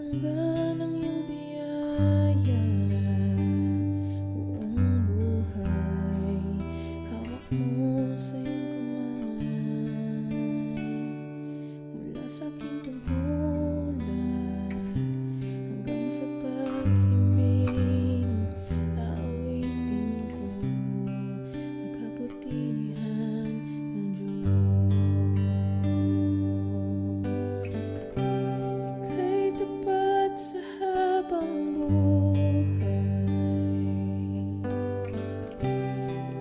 Hanggan ang iyong biyaya, buong buhay, hawak mo sa iyong kamay. Mula sa aking tungkulad hanggang sa pag-ibig, aawitin ko ang kabutihan ng Diyos. Ika'y tapat sa habang buhay,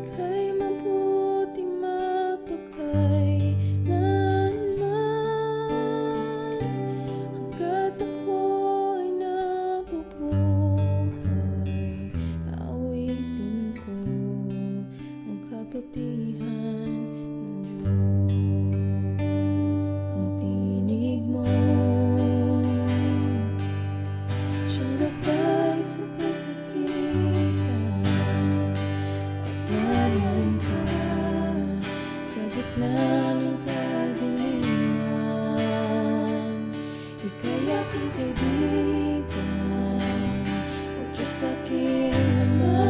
ika'y mabuti magpakailanman. Hangga't ako'y nabubuhay, aawitin ko ang kabutihan ng Diyos. Ang tinig mo siyang gabay sa kasakitan, at nariyan ka sa gitna ng kadiliman. Ika'y aking kaibigan, o Diyos aking Ama,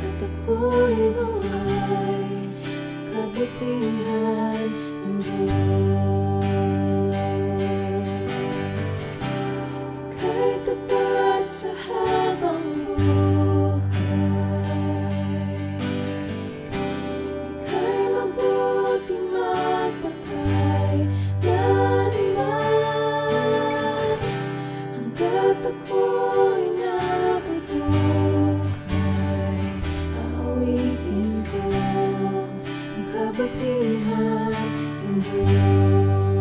at ako'y buhay sa kabutihan ng Diyos. Ika'y tapat sa habang buhay, ika'y mabuti magpakailanman. Hangga't ako'y nabubuhay, aawitin ko ang kabutihan ng Diyos.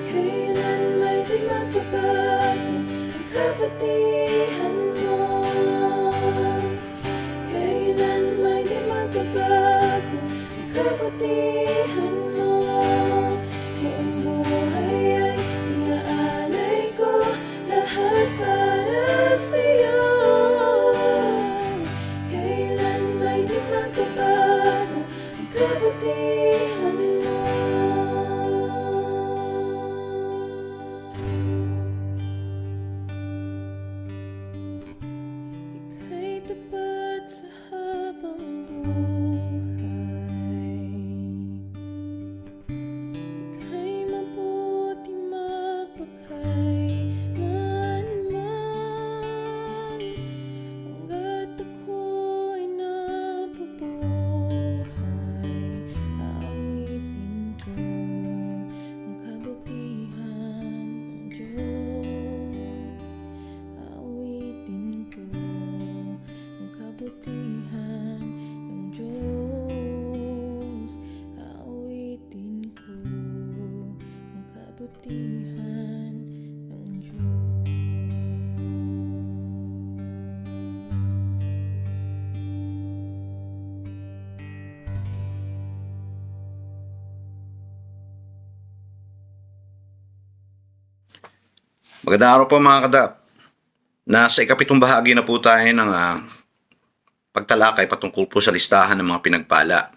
Kailan may di magbabago ang kabutihan mo, kailan may di magbabago ang kabutihan mo. Buong buhay ay iaalay ko lahat para sa'yo. Kailan may di magbabago ang kabutihan mo. Ika'y tapat sa habang buhay, ika'y mabuti magpakailanman. Hangga't ako'y nabubuhay, aawitin ko ang kabutihan ng Diyos. Aawitin ko ang kabutihan ng Diyos. Aawitin ko ang kabutihan ng Diyos. Magandang araw po mga kadap. Nasa ikapitong bahagi na po tayo ng pagtalakay patungkol po sa listahan ng mga pinagpala.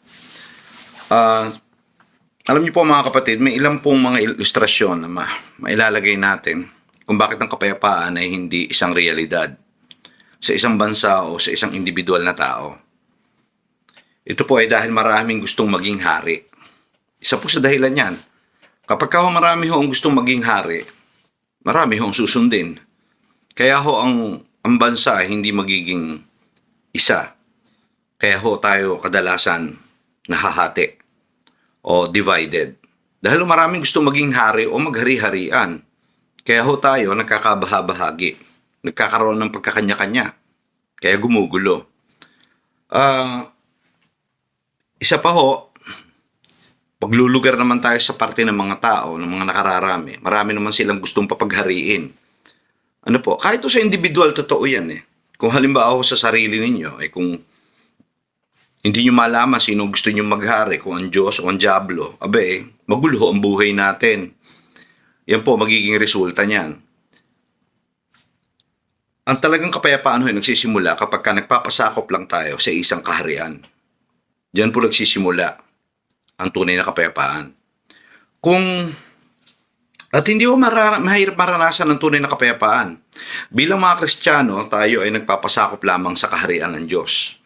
Alam niyo po mga kapatid, may ilang pong mga ilustrasyon na mailalagay natin kung bakit ang kapayapaan ay hindi isang realidad sa isang bansa o sa isang individual na tao. Ito po ay dahil maraming gustong maging hari. Isa po sa dahilan yan, kapag marami ho ang gustong maging hari, marami hong susundin. Kaya ho ang bansa hindi magiging isa. Kaya ho tayo kadalasan nahahati o divided. Dahil maraming gusto maging hari o maghari-harian. Kaya ho tayo nagkakabaha-bahagi. Nagkakaroon ng pagkakanya-kanya. Kaya gumugulo. Isa pa ho, paglulugar naman tayo sa parte ng mga tao, ng mga nakararami. Marami naman silang gustong papaghariin. Ano po, kahit sa individual, totoo yan eh. Kung halimbawa sa sarili ninyo, kung hindi nyo malaman sino gusto nyo maghari, kung ang Diyos o ang Diablo, magulo ang buhay natin. Yan po, magiging resulta niyan. Ang talagang kapayapaan ay nagsisimula kapag nagpapasakop lang tayo sa isang kaharian. Diyan po nagsisimula ang tunay na kapayapaan. Kung At hindi ko mahirap maranasan ng tunay na kapayapaan. Bilang mga Kristiyano, tayo ay nagpapasakop lamang sa kaharian ng Diyos.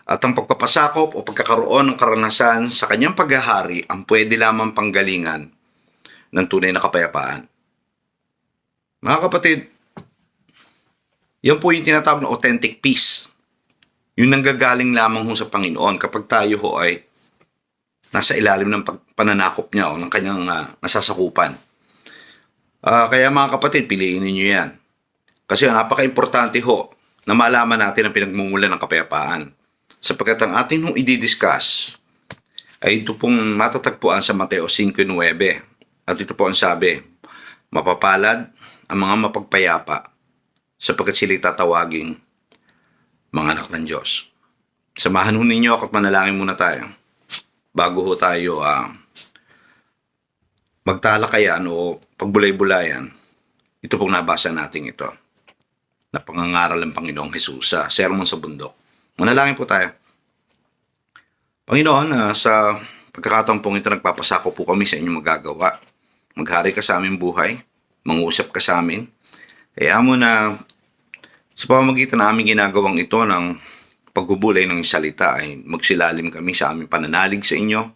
At ang pagpapasakop o pagkakaroon ng karanasan sa kanyang paghahari ang pwede lamang panggalingan ng tunay na kapayapaan. Mga kapatid, yan po yung tinatawag na authentic peace. Yung nanggagaling lamang ho sa Panginoon kapag tayo ho ay nasa ilalim ng pananakop niya o ng kanyang nasasakupan. Kaya mga kapatid, piliin ninyo yan. Kasi napaka-importante ho na malaman natin ang pinagmumulan ng kapayapaan. Sapagkat ang atin hong i-discuss ay ito pong matatagpuan sa Mateo 5:9. At ito po ang sabi, mapapalad ang mga mapagpayapa sapagkat sila'y tatawaging mga anak ng Diyos. Samahan ho ninyo ako at manalangin muna tayo bago ho tayo magtalakayan o pagbulay-bulayan. Ito pong nabasa natin ito na pangangaral ng Panginoong Jesus sa Sermon sa Bundok. Manalangin po tayo. Panginoon, sa pagkakataon pong ito, nagpapasako po kami sa inyong magagawa. Maghari ka sa aming buhay, mangusap ka sa amin. Kaya mo na sa pamamagitan na aming ginagawang ito ng pagbubulay ng salita ay magsilalim kami sa aming pananalig sa inyo.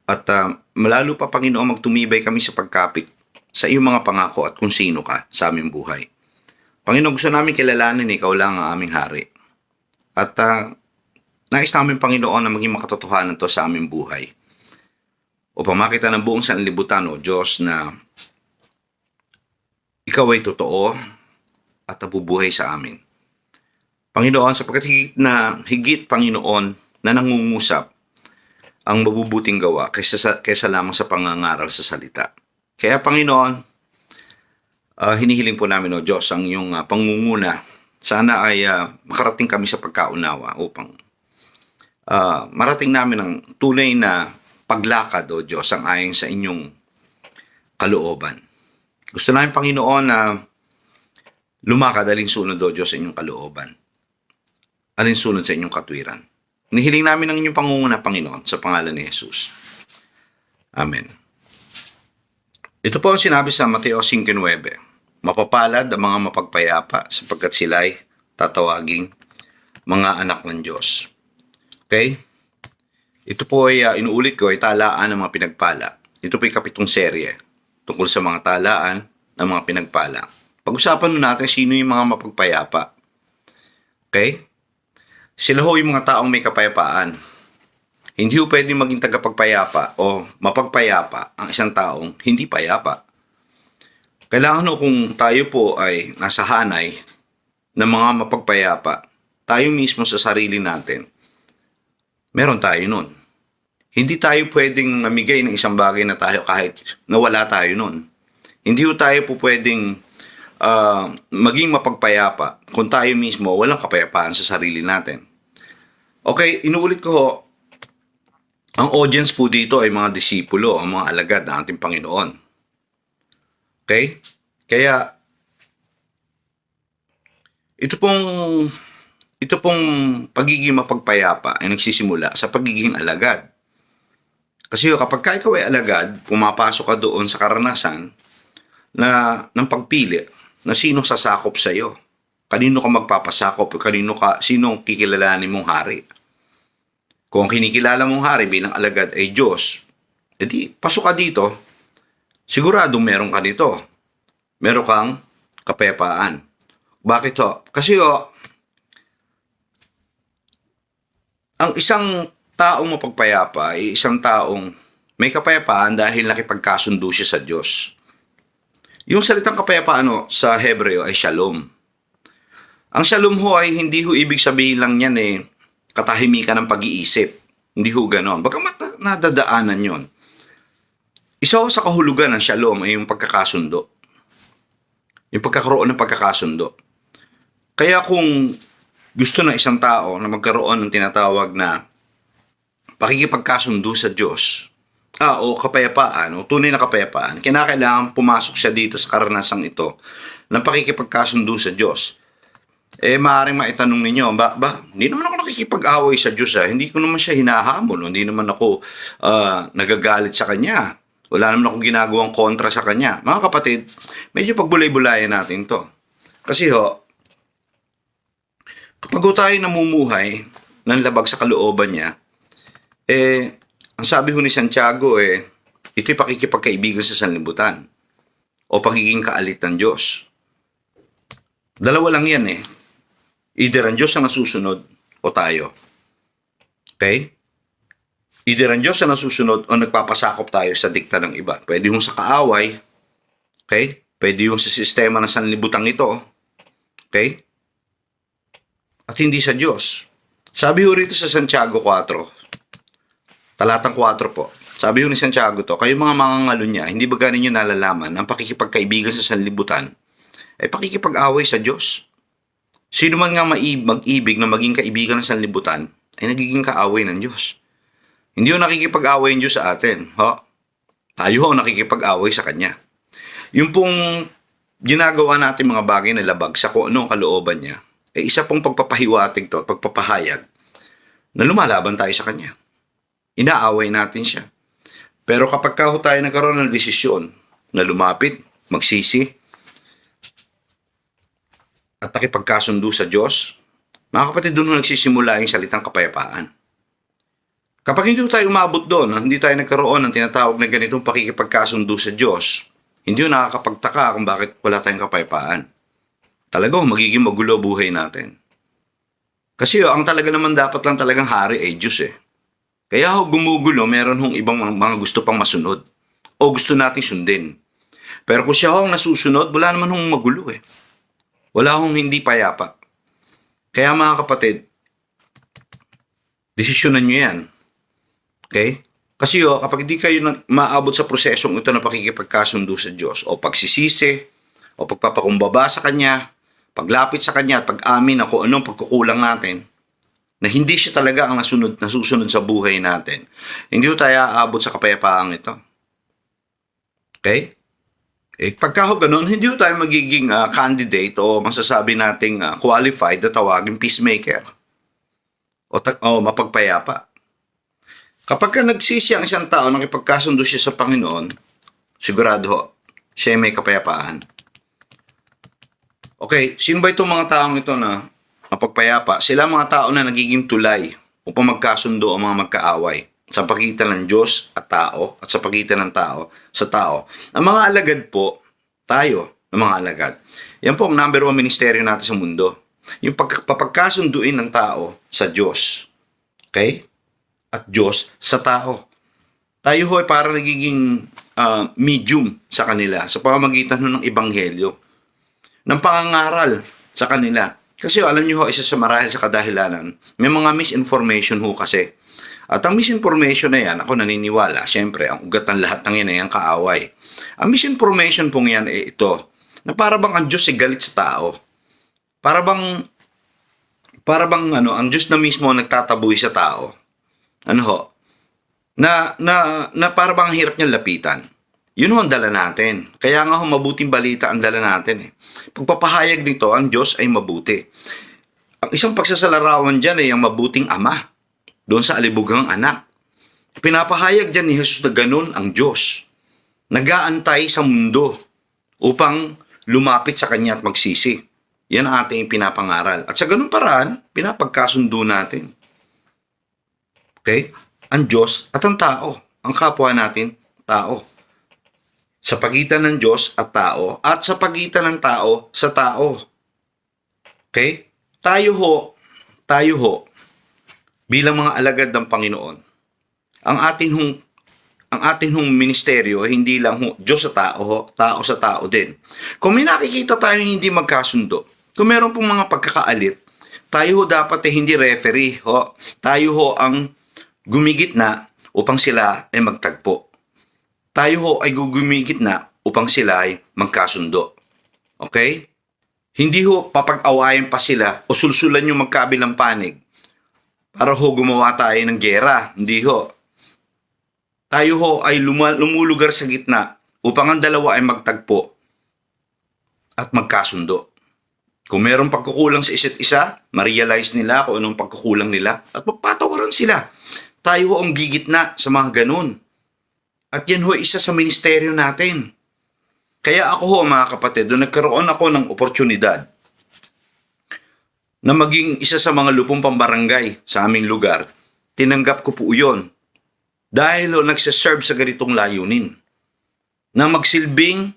At malalo pa, Panginoon, magtumibay kami sa pagkapit sa iyong mga pangako at kung sino ka sa aming buhay. Panginoon, gusto namin kilalanin ikaw lang ang aming hari. At nais namin, Panginoon, na maging makatotohanan to sa aming buhay. Upang makita ng buong sanlibutan, O Diyos, na ikaw ay totoo at nabubuhay sa amin. Panginoon, sapagkat higit, Panginoon, na nangungusap ang mabubuting gawa kaysa lamang sa pangangaral sa salita. Kaya, Panginoon, hinihiling po namin, O Diyos, ang iyong pangunguna. Sana ay makarating kami sa pagkaunawa upang marating namin ang tunay na paglakad, O Diyos, ang ayon sa inyong kalooban. Gusto namin, Panginoon, na lumakad alinsunod, O Diyos, sa inyong kalooban. Alinsunod sa inyong katwiran. Nihiling namin ang inyong pangunguna, Panginoon, sa pangalan ni Jesus. Amen. Ito po ang sinabi sa Mateo 5:9. Mapapalad ang mga mapagpayapa sapagkat sila'y tatawaging mga anak ng Diyos. Okay? Ito po ay inuulit ko ay talaan ng mga pinagpala. Ito po ay kapitong serye tungkol sa mga talaan ng mga pinagpala. Pag-usapan natin sino yung mga mapagpayapa. Okay? Sila ho yung mga taong may kapayapaan. Hindi ho pwedeng maging tagapagpayapa o mapagpayapa ang isang taong hindi payapa. Kailangan ho kung tayo po ay nasa hanay ng mga mapagpayapa, tayo mismo sa sarili natin, meron tayo nun. Hindi tayo pwedeng namigay ng isang bagay na tayo kahit nawala tayo nun. Hindi ho tayo po pwedeng maging mapagpayapa kung tayo mismo walang kapayapaan sa sarili natin. Okay, inuulit ko ho, ang audience po dito ay mga disipulo, ang mga alagad ng ating Panginoon. Okay? Kaya, ito pong pagiging mapagpayapa ay nagsisimula sa pagiging alagad. Kasi kapag ikaw ay alagad, pumapasok ka doon sa karanasan ng pagpili na sino sasakop sa iyo. Kanino ka magpapasakop, sino ang kikilalanin mong hari. Kung kinikilala mong hari bilang alagad ay Diyos, edi pasok ka dito, sigurado meron ka dito. Meron kang kapayapaan. Bakit ho? Kasi ang isang taong mapagpayapa ay isang taong may kapayapaan dahil nakipagkasundo siya sa Diyos. Yung salitang kapayapaan sa Hebreo ay shalom. Ang shalom ho ay hindi ho ibig sabihin lang yan katahimikan ng pag-iisip. Hindi ho ganon. Bagamat nadadaanan yon. Isa ho sa kahulugan ng shalom ay yung pagkakasundo. Yung pagkakaroon ng pagkakasundo. Kaya kung gusto ng isang tao na magkaroon ng tinatawag na pakikipagkasundo sa Diyos, o kapayapaan, o tunay na kapayapaan, kinakailangan pumasok siya dito sa karanasang ito ng pakikipagkasundo sa Diyos. Maaaring maitanong ninyo, hindi naman ako nakikipag-away sa Diyos, hindi ko naman siya hinahamon, hindi naman ako nagagalit sa Kanya, Wala naman akong ginagawang kontra sa kanya. Mga kapatid, medyo pagbulay-bulayan natin to. Kasi kapag tayo namumuhay ng labag sa kalooban niya, ang sabi ni Santiago, ito'y pakikipagkaibigan sa sanlibutan o pagiging kaalit ng Diyos. Dalawa lang yan Either ang Diyos ang nasusunod o tayo. Okay? Either ang Diyos ang nasusunod o nagpapasakop tayo sa dikta ng iba. Pwede yung sa kaaway. Okay? Pwede yung sa sistema ng sanlibutan ito. Okay? At hindi sa Diyos. Sabi ho rito sa Santiago 4, talatang 4 po. Sabi ho ni Santiago to, kayo mga mangangalo niya, hindi ba ninyo nalalaman ang pakikipagkaibigan sa sanlibutan ay pakikipag-away sa Diyos? Sino man nga mag-ibig na maging kaibigan ng sanlibutan ay nagiging kaaway ng Diyos. Hindi ho nakikipag-away yung Diyos sa atin. Tayo ho nakikipag-away sa Kanya. Yung pong ginagawa natin mga bagay na labag sa kung ano ang kalooban niya, ay isa pong pagpapahiwatig to, pagpapahayag na lumalaban tayo sa Kanya. Inaaway natin siya. Pero kapag tayo nagkaroon ng desisyon na lumapit, magsisi, at nakipagkasundo sa Diyos, mga kapatid, doon nagsisimula yung salitang kapayapaan. Kapag hindi tayo umabot doon, hindi tayo nagkaroon ng tinatawag na ganitong pakikipagkasundo sa Diyos, hindi yung nakakapagtaka kung bakit wala tayong kapayapaan. Talagang magiging magulo buhay natin. Kasi ang talaga naman dapat lang talagang hari ay Diyos Kaya gumugulo, meron hong ibang mga gusto pang masunod o gusto nating sundin. Pero kung siya ang nasusunod, wala naman hong magulo Wala hong hindi payapa. Kaya mga kapatid, desisyonan nyo yan. Okay? Kasi kapag hindi kayo maabot sa prosesong ito na pakikipagkasundo sa Diyos o pagsisisi o pagpapakumbaba sa Kanya, paglapit sa Kanya at pag-amin na kung anong pagkukulang natin, na hindi siya talaga ang nasusunod sa buhay natin, hindi tayo aabot sa kapayapaang ito. Okay? Pagka ganun, hindi tayo magiging candidate o masasabi nating qualified na tawaging peacemaker o mapagpayapa. Kapag nagsisi ang isang tao, nakipagkasundo siya sa Panginoon, sigurado siya may kapayapaan. Okay, sino ba itong mga taong ito na mapagpayapa? Sila mga tao na nagiging tulay upang magkasundo ang mga magkaaway sa pagitan ng Diyos at tao at sa pagitan ng tao sa tao. Ang mga alagad po, tayo, ang mga alagad, yan po ang number 1 ministeryo natin sa mundo. Yung papagkasunduin ng tao sa Diyos. Okay? At Diyos sa tao. Tayo ho ay parang nagiging medium sa kanila sa pamamagitan ng ebanghelyo, ng pangangaral sa kanila. Kasi alam niyo ho, isa sa marahil sa kadahilanan, may mga misinformation ho kasi. At ang misinformation na yan, ako naniniwala, syempre, ang ugat ng lahat ng yan ay ang kaaway. Ang misinformation pong yan ay ito, na para bang ang Diyos ay galit sa tao. Para bang ang Diyos na mismo nagtataboy sa tao. Na para bang ang hirap niya lapitan. Yun ho ang dala natin. Kaya nga ho, mabuting balita ang dala natin Pagpapahayag nito, ang Diyos ay mabuti. Ang isang pagsasalarawan dyan ay ang mabuting ama. Doon sa alibugang anak. Pinapahayag dyan ni Jesus na ganun ang Diyos. Nag-aantay sa mundo upang lumapit sa Kanya at magsisi. Yan ang ating pinapangaral. At sa ganun paraan, pinapagkasundo natin. Okay? Ang Diyos at ang tao. Ang kapwa natin, tao. Sa pagitan ng Diyos at tao at sa pagitan ng tao sa tao. Okay? Tayo ho, bilang mga alagad ng Panginoon, ang atin hong ministeryo ay hindi lang Diyos sa tao, tao sa tao din. Kung may nakikita tayong hindi magkasundo, kung meron pong mga pagkakaalit, tayo ho dapat hindi referee. Tayo ho ang gumigit na upang sila ay magtagpo. Tayo ho ay gugumigit na upang sila ay magkasundo. Okay? Hindi ho papag-awayan pa sila o sulsulan yung magkabilang panig para ho gumawa tayo ng gera. Hindi ho. Tayo ho ay lumulugar sa gitna upang ang dalawa ay magtagpo at magkasundo. Kung mayroong pagkukulang sa isa't isa, ma-realize nila kung anong pagkukulang nila at magpatawaran sila. Tayo ho ang gigitna sa mga ganun. At yan ho isa sa ministeryo natin. Kaya ako ho mga kapatid, doon nagkaroon ako ng oportunidad na maging isa sa mga lupong pambarangay sa aming lugar, tinanggap ko po yun. Dahil ho nagsaserve sa ganitong layunin. Na magsilbing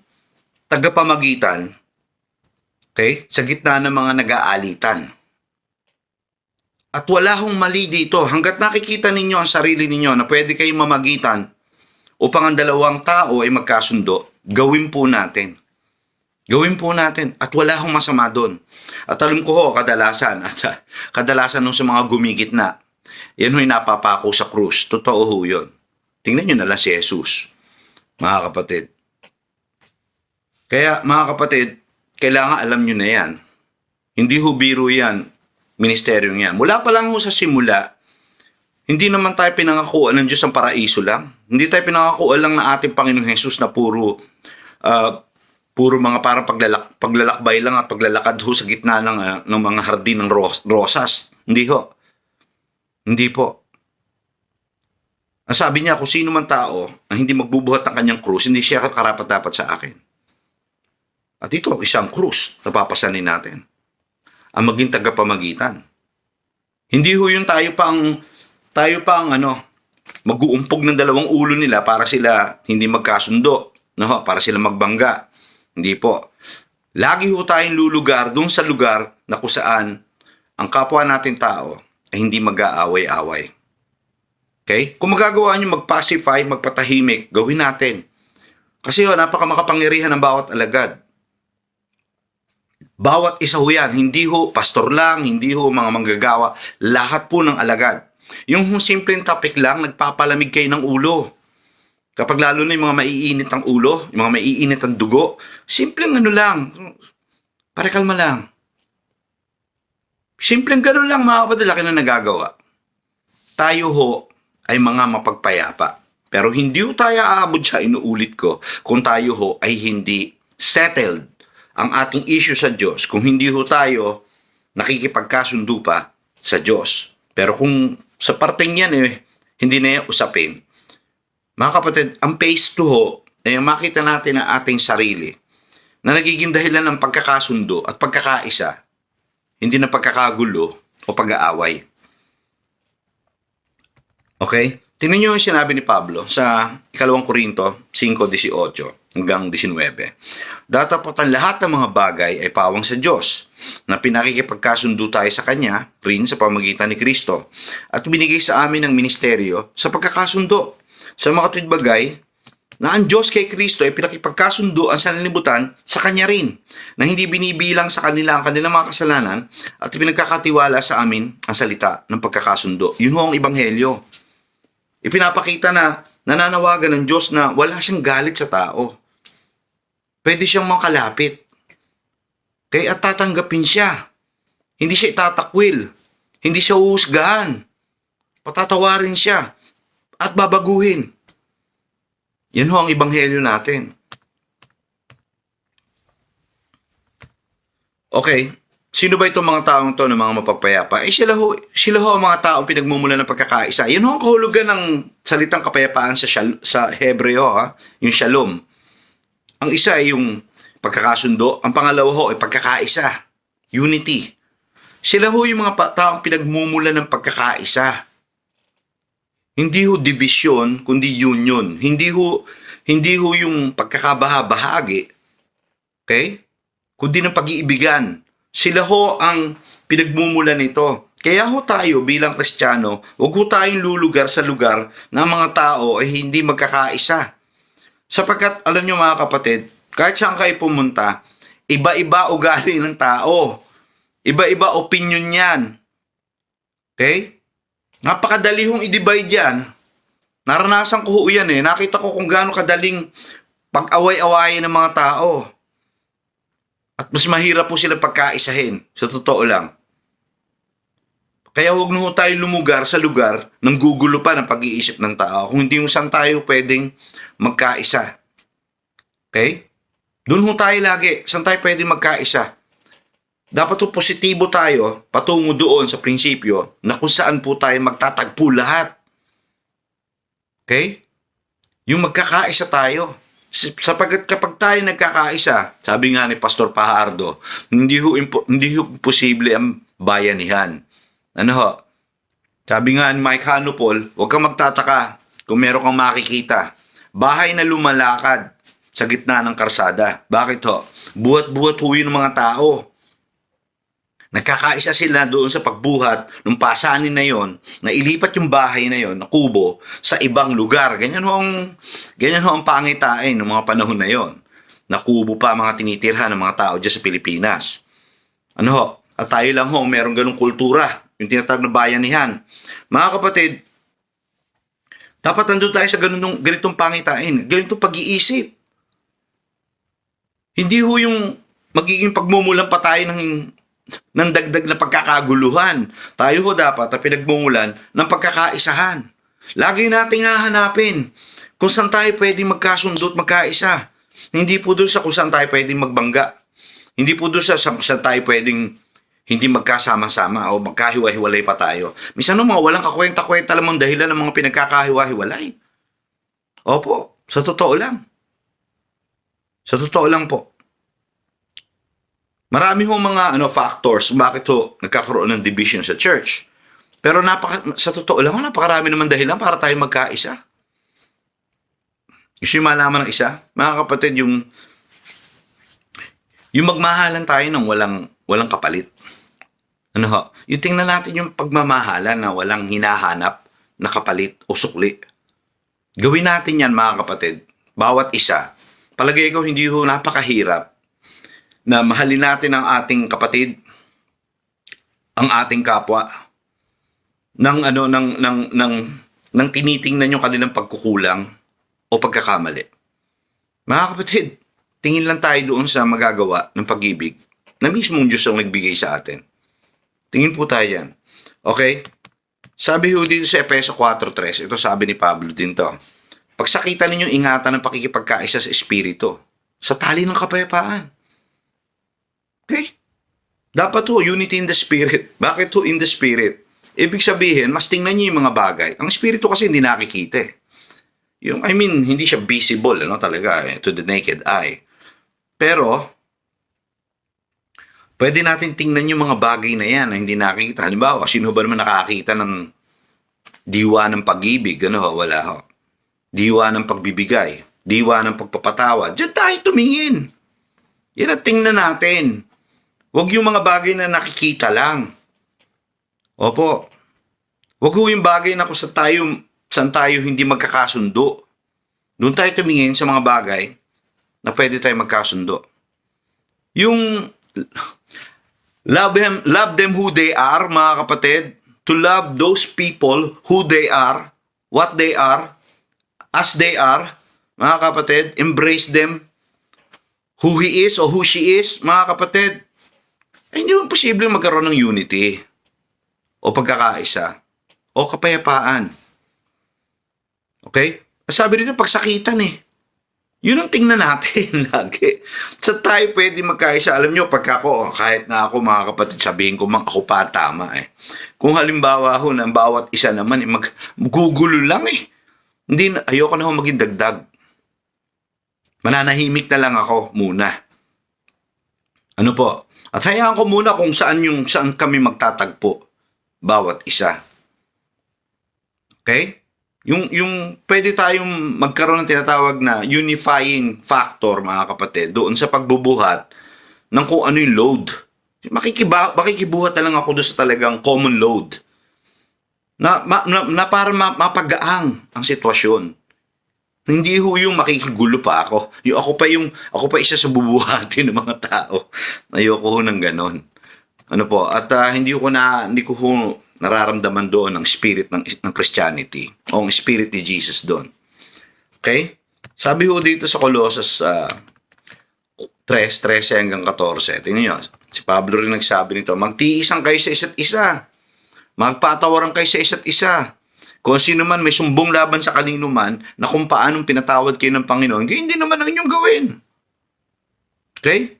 tagapamagitan, okay, sa gitna ng mga nag-aalitan. At wala hong mali dito. Hanggat nakikita ninyo ang sarili ninyo na pwede kayong mamagitan upang ang dalawang tao ay magkasundo, gawin po natin. Gawin po natin. At wala hong masama doon. At alam ko ho, kadalasan nung sa mga gumigitna, yan ho'y napapako sa krus. Totoo ho yun. Tingnan nyo na lang si Jesus, mga kapatid. Kaya, mga kapatid, kailangan alam nyo na yan. Hindi ho biro yan, ministeryo yan. Mula pa lang ho sa simula, hindi naman tayo pinangakuan ng Diyos ng paraiso lang. Hindi tayo pinangakuan lang na ating Panginoong Jesus na puro mga parang paglalakbay lang at paglalakad ho sa gitna ng mga hardin ng rosas. Hindi ho. Hindi po. Ang sabi niya, kung sino man tao na hindi magbubuhat ng kanyang krus, hindi siya karapat-dapat sa akin. At ito, isang krus na papasanin natin. Ang maging tagapamagitan. Hindi ho yung tayo pa ang mag-uumpog ng dalawang ulo nila para sila hindi magkasundo, no? Para sila magbangga. Hindi po. Lagi ho tayong lulugar dun sa lugar na kung saan ang kapwa natin tao ay hindi mag-aaway-away. Okay? Kung magagawa nyo mag-pacify, magpatahimik, gawin natin. Kasi napakamakapangyarihan ng bawat alagad. Bawat isa ho yan, hindi ho pastor lang, hindi ho mga manggagawa, lahat po ng alagad. Yung simpleng topic lang, nagpapalamig kayo ng ulo. Kapag lalo na yung mga maiinit ang ulo, yung mga maiinit ang dugo, simpleng lang, parekalma lang. Simpleng gano'n lang mga kapatid, laki na nagagawa. Tayo ho ay mga mapagpayapa. Pero hindi ho tayo aabot siya, inuulit ko, kung tayo ho ay hindi settled ang ating issue sa Diyos, kung hindi ho tayo nakikipagkasundo pa sa Diyos. Pero kung sa parteng yan hindi na yan usapin. Mga kapatid, ang phase 2 ho, ay makita natin ang ating sarili na nagiging dahilan ng pagkakasundo at pagkakaisa, hindi na pagkakagulo o pag-aaway. Okay? Tingnan nyo yung sinabi ni Pablo sa 2 Korinto 5:18 hanggang 19. Datapatan lahat ng mga bagay ay pawang sa Diyos, na pinakikipagkasundo tayo sa Kanya rin sa pamagitan ni Kristo, at binigay sa amin ang ministeryo sa pagkakasundo sa mga tuwid bagay na ang Diyos kay Kristo ay pinakipagkasundo ang sanlibutan sa Kanya rin, na hindi binibilang sa kanila ang kanilang mga kasalanan at pinagkakatiwala sa amin ang salita ng pagkakasundo. Yun ho ang Ebanghelyo. Ipinapakita na nananawagan ng Diyos na wala siyang galit sa tao. Pwede siyang makalapit. Kaya at tatanggapin siya. Hindi siya itatakwil. Hindi siya uhusgahan. Patatawarin siya. At babaguhin. Yan ho ang Ebanghelyo natin. Okay. Sino ba itong mga taong to na mga mapagpayapa? Sila ho ang mga taong pinagmumula ng pagkakaisa. Yan ho ang kahulugan ng salitang kapayapaan sa Hebreo, yung shalom. Ang isa ay yung pagkakasundo, ang pangalawa ho ay pagkakaisa, unity. Sila ho yung mga taong pinagmumula ng pagkakaisa. Hindi ho division, kundi union. Hindi ho yung pagkakabahabahagi. Okay? Kundi ng pag-iibigan. Sila ho ang pinagmumula nito. Kaya ho tayo bilang Kristiyano, huwag ho tayong lulugar sa lugar na mga tao ay hindi magkakaisa. Sapagkat, alam nyo mga kapatid, kahit saan kayo pumunta, iba-iba ugali ng tao. Iba-iba opinion yan. Okay? Napakadali hong i-divide yan. Naranasan ko ho yan Nakita ko kung gaano kadaling pag-away-awayan ng mga tao. At mas mahirap po sila pagkaisahin. Sa totoo lang. Kaya huwag na ho tayo lumugar sa lugar ng gugulo pa ng pag-iisip ng tao. Kung hindi mo saan tayo pwedeng magkaisa. Okay? Doon ho tayo lagi. Saan tayo pwedeng magkaisa? Dapat po positibo tayo patungo doon sa prinsipyo na kung saan po tayo magtatagpo lahat. Okay? Yung magkakaisa tayo. Sapagkat kapag tayo nagkakaisa, sabi nga ni Pastor Pajardo, hindi ho posible ang bayanihan. Ano ho? Sabi nga ni Mike Hanupol, huwag kang magtataka kung meron kang makikita. Bahay na lumalakad sa gitna ng karsada. Bakit ho? Buhat-buhat ho yun ng mga tao. Nagkakaisa sila doon sa pagbuhat ng pasanin na yon, na ilipat yung bahay na yon, na kubo, sa ibang lugar. Ganyan ho ang pangitain ng mga panahon na yon. Na kubo pa mga tinitirhan ng mga tao dyan sa Pilipinas. Ano ho? At tayo lang ho, meron ganong kultura. Yung tinatawag na bayanihan. Mga kapatid, dapat nandun tayo sa ganitong pangitain, ganitong pag-iisip. Hindi ho yung magiging pagmumulan pa tayo ng dagdag na pagkakaguluhan. Tayo ho dapat na pinagmumulan ng pagkakaisahan. Lagi nating hahanapin kung saan tayo pwedeng magkasundo at magkaisa. Hindi po doon sa kung saan tayo pwedeng magbangga. Hindi po doon sa saan tayo pwedeng hindi magkasama-sama o magkahiwa-hiwalay pa tayo. Minsan mga walang kakwenta-kwenta lamang dahilan ng mga pinagkakahiwa-hiwalay. Opo, sa totoo lang. Sa totoo lang po. Marami hong mga factors bakit ho nagkakaroon ng division sa church. Pero sa totoo lang, napakarami naman dahilan para tayo magkaisa. Gusto yung malaman ng isa? Mga kapatid, yung magmahalan tayo ng walang kapalit. Ano ho? Yung tingnan natin yung pagmamahalan na walang hinahanap na kapalit o sukli. Gawin natin yan, mga kapatid. Bawat isa. Palagay ko, hindi ho napakahirap na mahalin natin ang ating kapatid, ang ating kapwa, ng tinitingnan yung kanilang pagkukulang o pagkakamali. Mga kapatid, tingin lang tayo doon sa magagawa ng pag-ibig na mismong Diyos ang nagbigay sa atin. Tingin po tayo yan. Okay? Sabi ho dito sa Efeso 4:3, ito sabi ni Pablo din to. Pagsakitan ninyong ingatan ng pakikipagkaisa sa Espiritu, sa tali ng kapayapaan. Okay? Dapat ho, unity in the Spirit. Bakit ho in the Spirit? Ibig sabihin, mas tingnan niyo yung mga bagay. Ang Espiritu kasi hindi nakikita eh. Hindi siya visible, talaga, to the naked eye. Pero, pwede natin tingnan yung mga bagay na yan na hindi nakikita. Halimbawa, sino ba naman nakakita ng diwa ng pag-ibig? Wala ho. Diwa ng pagbibigay. Diwa ng pagpapatawa. Diyan tayo tumingin. Yan ang tingnan natin. Huwag yung mga bagay na nakikita lang. Opo. Huwag yung bagay na kung saan tayo hindi magkakasundo. Doon tayo tumingin sa mga bagay na pwede tayo magkasundo. Yung love them who they are, mga kapatid. To love those people who they are, what they are, as they are, mga kapatid. Embrace them who he is or who she is, mga kapatid. Ay, hindi mo posibleng magkaroon ng unity o pagkakaisa o kapayapaan. Okay? Sabi dito, pagsakitan eh. Yun ang tingnan natin lagi. Sa tayo pwede magkaisa. Alam nyo, kahit na ako mga kapatid, sabihin ko ako pa tama eh. Kung halimbawa ho ng bawat isa naman, magugulo lang eh. Ayoko na ho maging dagdag. Mananahimik na lang ako muna. Ano po? At hayaan ko muna kung saan kami magtatagpo. Bawat isa. Okay? Yung pwede tayong magkaroon ng tinatawag na unifying factor, mga kapatid, doon sa pagbubuhat ng kung ano yung load. Makikibuhat na lang ako doon sa talagang common load. Na para mapagaang ang sitwasyon. Hindi ho yung makikigulo pa ako. Ako pa isa sa bubuhati ng mga tao. Ayoko ho ng ganon. Ano po? At hindi ko nararamdaman doon ang spirit ng Christianity o ang spirit ni Jesus doon. Okay? Sabi ho dito sa Colossus 3:13 hanggang 14. Tingnan nyo. Si Pablo rin nagsabi nito, magtiisan kayo sa isa't isa. Magpatawaran kayo sa isa't isa. Kung sino man may sumbong laban sa kanino man na kung paanong pinatawad kayo ng Panginoon, hindi naman ang inyong gawin. Okay?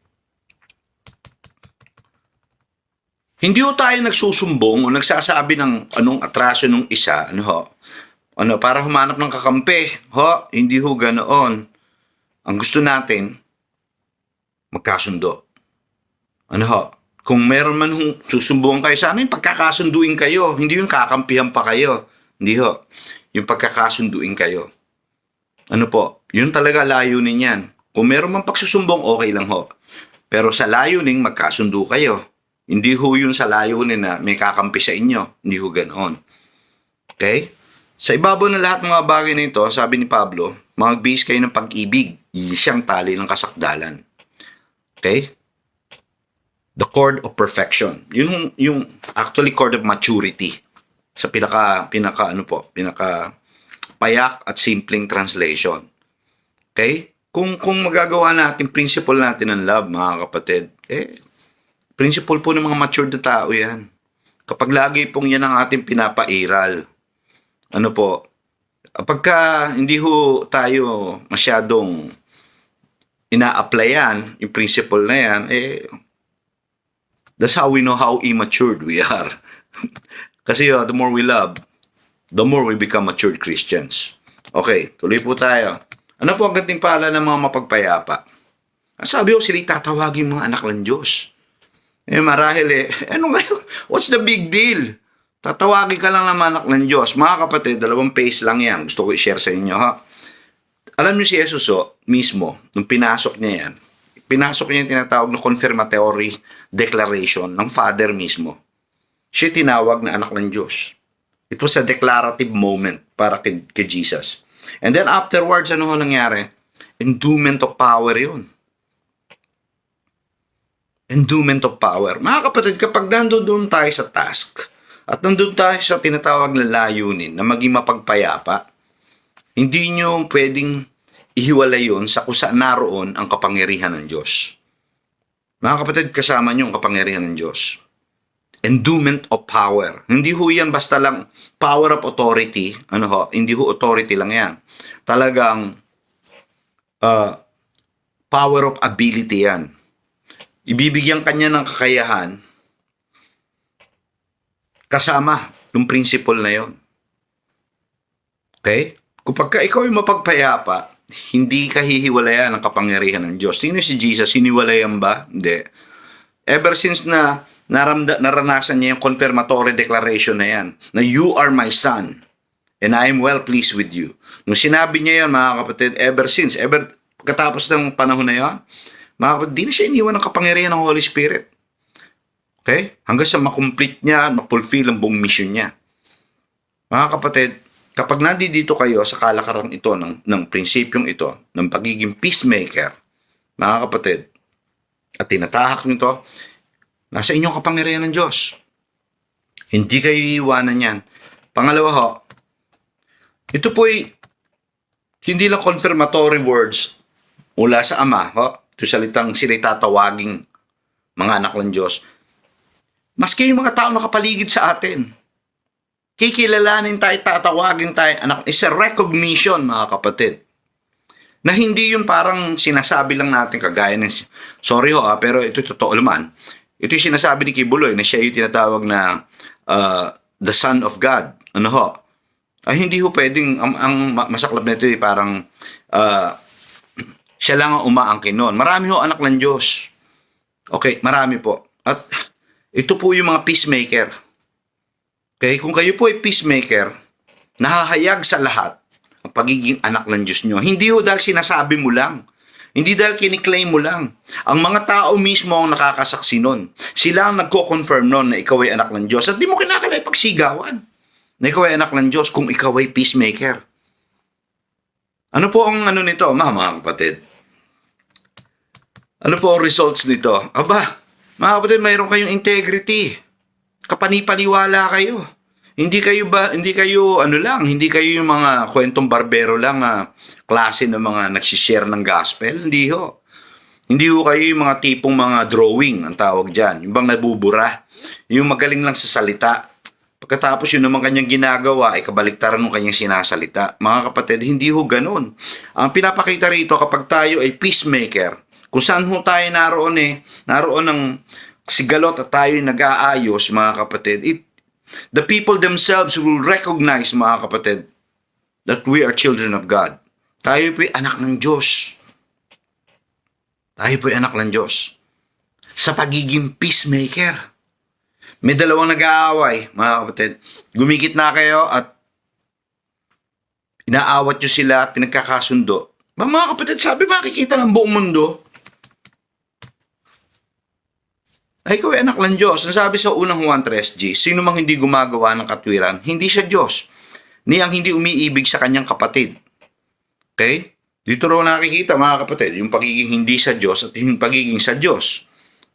Hindi ho tayo nagsusumbong o nagsasabi ng anong atraso ng isa, Ano, para humanap ng kakampi. Hindi ho ganoon. Ang gusto natin, magkasundo. Ano ho? Kung meron man susumbungan kayo, sana yung pagkakasunduin kayo. Hindi yung kakampihan pa kayo. Hindi ho. Yung pagkakasunduin kayo. Ano po? Yun talaga layunin yan. Kung meron man pagsusumbong, okay lang ho. Pero sa layunin, magkasundo kayo. Hindi ho yun sa layunin na may kakampi sa inyo. Hindi ho ganoon. Okay? Sa ibabaw ng lahat ng mga bagay na ito, sabi ni Pablo, magbihis kayo ng pag-ibig. Siyang tali ng kasakdalan. Okay? The cord of perfection. Yun yung actually cord of maturity. Sa pinaka payak at simpleng translation. Okay? Kung magagawa natin, principle natin ng love, mga kapatid, principle po ng mga matured na tao yan. Kapag lagi pong yan ang ating pinapairal, ano po, pagka hindi ho tayo masyadong ina-applyan, yung principle na yan, that's how we know how immatured we are. Kasi the more we love, the more we become matured Christians. Okay, tuloy po tayo. Ano po ang gantimpala ng mga mapagpayapa? Sabi ko, sila tatawagin mga anak ng Diyos. Marahil ano ngayon? What's the big deal? Tatawagin ka lang naman anak ng Diyos. Mga kapatid, 2 page lang yan. Gusto ko i-share sa inyo, ha? Alam niyo si Jesus, mismo, nung pinasok niya yan, yung tinatawag na confirmatory declaration ng Father mismo. Siya tinawag na anak ng Diyos. It was a declarative moment para kay Jesus. And then afterwards, ano nangyari? Endowment of power yun. Endowment of power. Mga kapatid, kapag nandun tayo sa task, at nandun tayo sa tinatawag na layunin na maging mapagpayapa, hindi nyo pwedeng ihiwalay yun sa kung saan naroon ang kapangyarihan ng Diyos. Mga kapatid, kasama nyo ang kapangyarihan ng Diyos. Endowment of power. Hindi ho yan basta lang power of authority. Hindi ho authority lang yan. Talagang power of ability yan. Ibibigyan kanya ng kakayahan kasama yung principle na yon. Okay? Kapag ikaw ay mapagpayapa, hindi ka hihiwalayan ng kapangyarihan ng Diyos. Sino si Jesus? Hiniwalayan ba? Hindi. Ever since na naranasan niya yung confirmatory declaration na yan, na you are my son, and I am well pleased with you. Nung sinabi niya yan, mga kapatid, pagkatapos ng panahon na yan, mga kapatid, di na siya iniwan ng kapangyarihan ng Holy Spirit. Okay? Hanggang sa makomplete niya, mapulfill ang buong mission niya. Mga kapatid, kapag nandito kayo sa kalakaran ito, ng prinsipyong ito, ng pagiging peacemaker, mga kapatid, at tinatahak nito, nasa inyong kapangyarihan ng Diyos. Hindi kayo iiwanan yan. Pangalawa ito po'y hindi lang confirmatory words mula sa Ama, ito salitang sila'y tatawaging mga anak ng Diyos. Maski yung mga tao nakapaligid sa atin, kikilalanin tayo, tatawagin tayo, anak, is a recognition, mga kapatid. Na hindi yun parang sinasabi lang natin kagaya ng, sorry pero ito totoo naman. Ito yung sinasabi ni Kibuloy na siya yung tinatawag na the Son of God. Hindi ho pwedeng, ang masaklap na ito parang siya lang ang umaangkin noon. Marami ho anak ng Diyos. Okay, marami po. At ito po yung mga peacemaker. Okay, kung kayo po ay peacemaker, nahahayag sa lahat ang pagiging anak ng Diyos nyo. Hindi ho dahil sinasabi mo lang. Hindi dahil kiniklaim mo lang. Ang mga tao mismo ang nakakasaksi nun. Sila ang nagko-confirm nun na ikaw ay anak ng Diyos. At di mo kinakalay pagsigawan na ikaw ay anak ng Diyos kung ikaw ay peacemaker. Ano po ang nito, mga kapatid? Ano po ang results nito? Mga kapatid, mayroon kayong integrity. Kapanipaniwala kayo. Hindi kayo hindi kayo yung mga kwentong barbero lang na klase ng mga nagsishare ng gospel. Hindi ho. Hindi ho kayo yung mga tipong mga drawing, ang tawag dyan. Yung bang nabubura. Yung magaling lang sa salita. Pagkatapos yun naman kanyang ginagawa ay kabaliktaran ng kanyang sinasalita. Mga kapatid, hindi ho ganun. Ang pinapakita rito kapag tayo ay peacemaker, kung saan ho tayo naroon ng sigalot at tayo nag-aayos, mga kapatid, the people themselves will recognize, mga kapatid, that we are children of God. Tayo po'y anak ng Diyos. Tayo po'y anak ng Diyos. Sa pagiging peacemaker. May dalawang nag-aaway, mga kapatid. Gumikit na kayo at inaawat nyo sila at pinagkakasundo. Mga kapatid, sabi makikita ng buong mundo. Ay, ikaw ay anak ng Diyos. Ang sabi sa unang Juan 3:G, sino mang hindi gumagawa ng katwiran, hindi siya Diyos. Niyang hindi umiibig sa kanyang kapatid. Okay? Dito raw nakikita, mga kapatid, yung pagiging hindi sa Diyos at yung pagiging sa Diyos.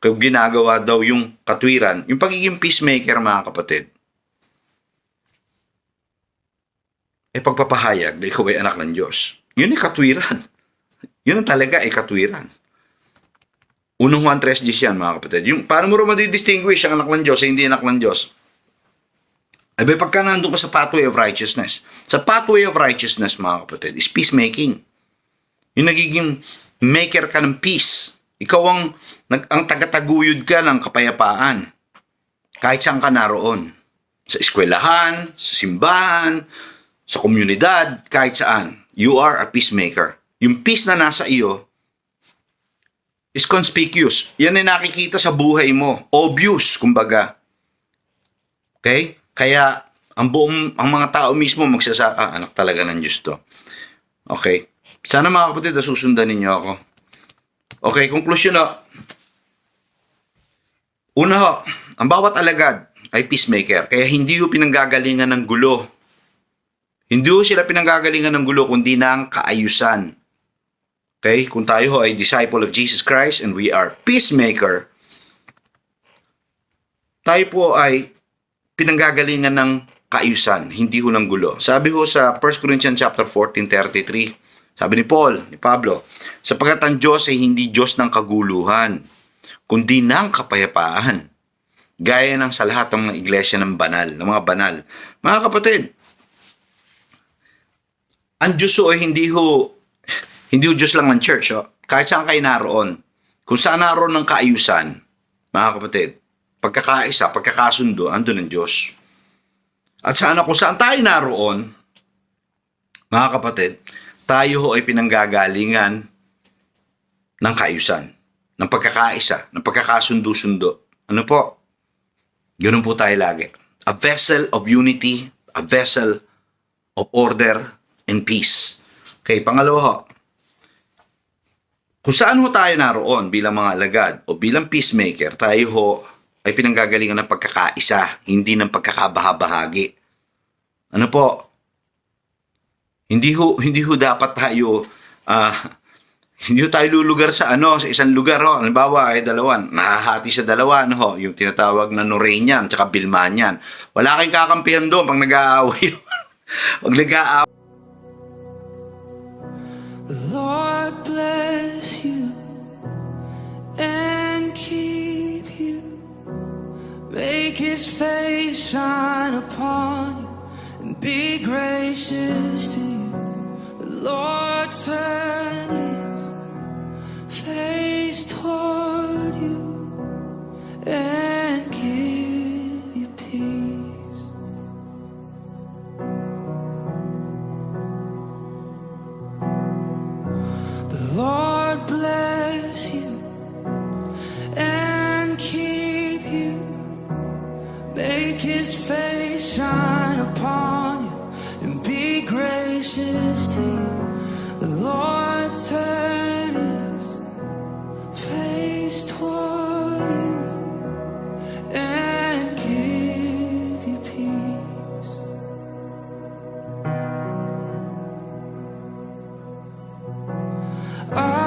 Kaya ginagawa daw yung katwiran, yung pagiging peacemaker, mga kapatid. Pagpapahayag na ikaw ay anak ng Diyos. Yun ay katwiran. Yun ang talaga ay katwiran. Unang Juan 3:10 yan, mga kapatid. Yung, paano mo rin madidistinguish ang anak ng Diyos ay hindi anak ng Diyos? Ay pagka nandun ka sa pathway of righteousness. Sa pathway of righteousness, mga kapatid, is peacemaking. Yung nagiging maker ka ng peace. Ikaw ang tagataguyod ka ng kapayapaan. Kahit saan ka naroon. Sa eskwelahan, sa simbahan, sa komunidad, kahit saan. You are a peacemaker. Yung peace na nasa iyo is conspicuous. Yan ay nakikita sa buhay mo. Obvious, kumbaga. Okay? Kaya, ang mga tao mismo magsasaka, anak talaga ng Diyos to. Okay? Sana mga kapatid, susundan ninyo ako. Okay, conclusion ho. Una ho, ang bawat alagad ay peacemaker. Kaya hindi ho pinanggagalingan ng gulo. Hindi ho sila pinanggagalingan ng gulo, kundi ng kaayusan. Okay? Kung tayo ho ay disciple of Jesus Christ and we are peacemaker, tayo po ay pinanggagalingan ng kaayusan, hindi ho ng gulo. Sabi ho sa 1 Corinthians chapter 14:33, sabi ni Paul, ni Pablo, sapagkat ang Diyos ay hindi Diyos ng kaguluhan, kundi ng kapayapaan. Gaya ng sa lahat ng mga iglesia ng banal, ng mga banal. Mga kapatid, ang Diyos ho ay hindi ho Diyos lang ng church. Ho. Kahit saan kayo naroon, kung saan naroon ng kaayusan, mga kapatid, pagkakaisa, pagkakasundo, andun ang Diyos. At sana kung saan tayo naroon, mga kapatid, tayo ho ay pinanggagalingan ng kaayusan, ng pagkakaisa, ng pagkakasundo-sundo. Ano po? Ganun po tayo lagi. A vessel of unity, a vessel of order and peace. Okay, pangalawa ho. Kung saan ho tayo naroon bilang mga alagad o bilang peacemaker, tayo ho ay pinanggagalingan ng pagkakaisa, hindi ng pagkakabahabahagi. Ano po? Hindi ho dapat tayo hindi ho tayo lulugar sa sa isang lugar ho. Halimbawa ay dalawan, nahahati sa dalawa ho, yung tinatawag na Noranian tsaka Bilmanian. Wala kayong kakampihan doon pag nag-aaway. Pag nag-aaway. Lord bless you and keep you. Make His face shine upon you and be gracious to you. The Lord turn His face toward you and give you peace. The Lord bless you and keep you. Make His face shine upon you and be gracious to you. The Lord turn His face toward you and give you peace. I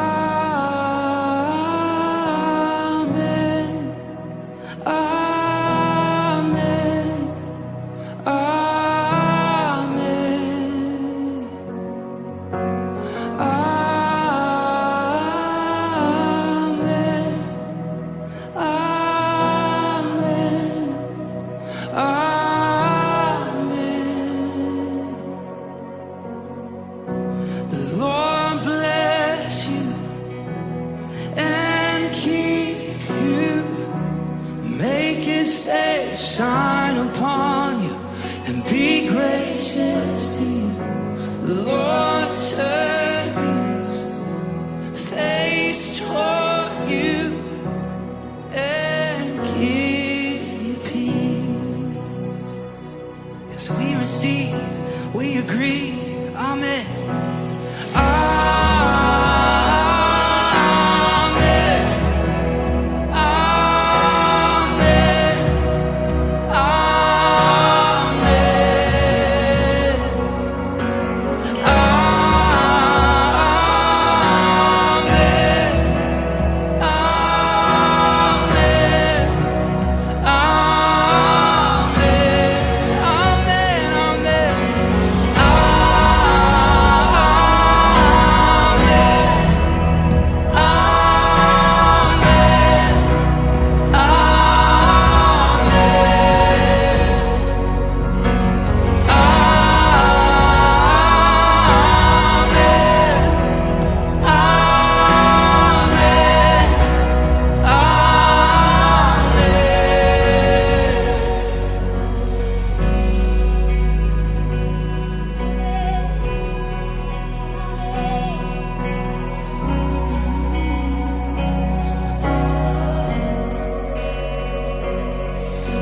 Lord turns face toward you and give you peace. As we receive, we agree. Amen. Amen. Amen. Amen.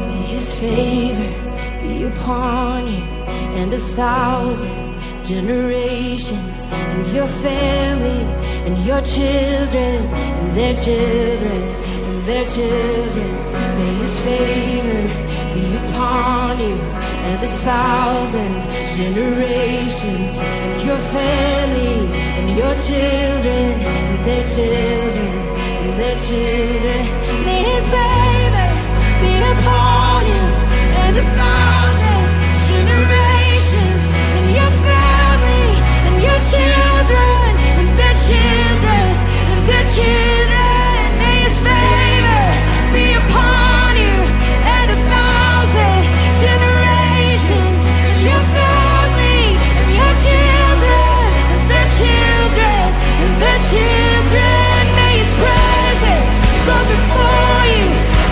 May His favor be upon you and 1,000 generations, and your family, and your children, and their children, and their children. May His favor be upon you and 1,000 generations, and your family, and your children, and their children, and their children. May His favor be upon you and 1,000 generations, and your family, and your children, and their children, and their children. May His favor be upon you and 1,000 generations, and your family, and your children, and their children, and their children. May His presence go before you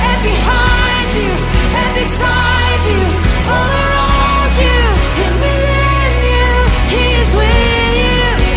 and behind you and beside you, all around you and within you. He is with you.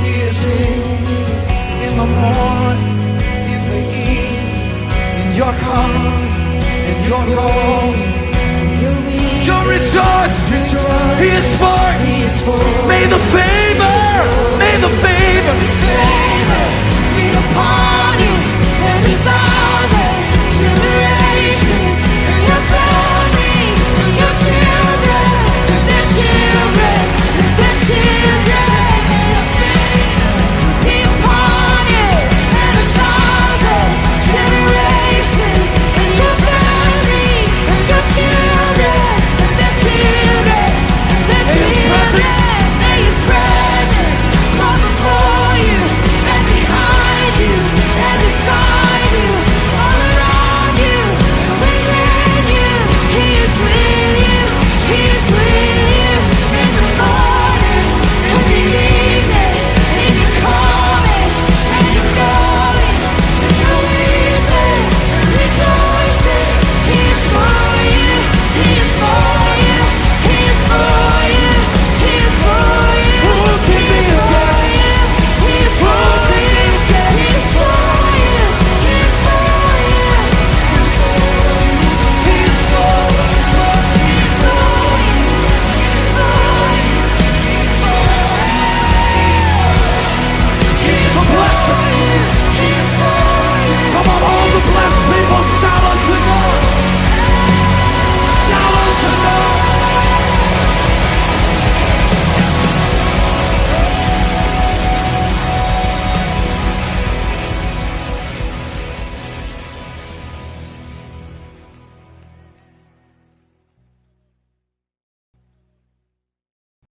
He is with you in the morning, in the evening, in your coming, in your going. You're rejoicing. He is for you. May the faith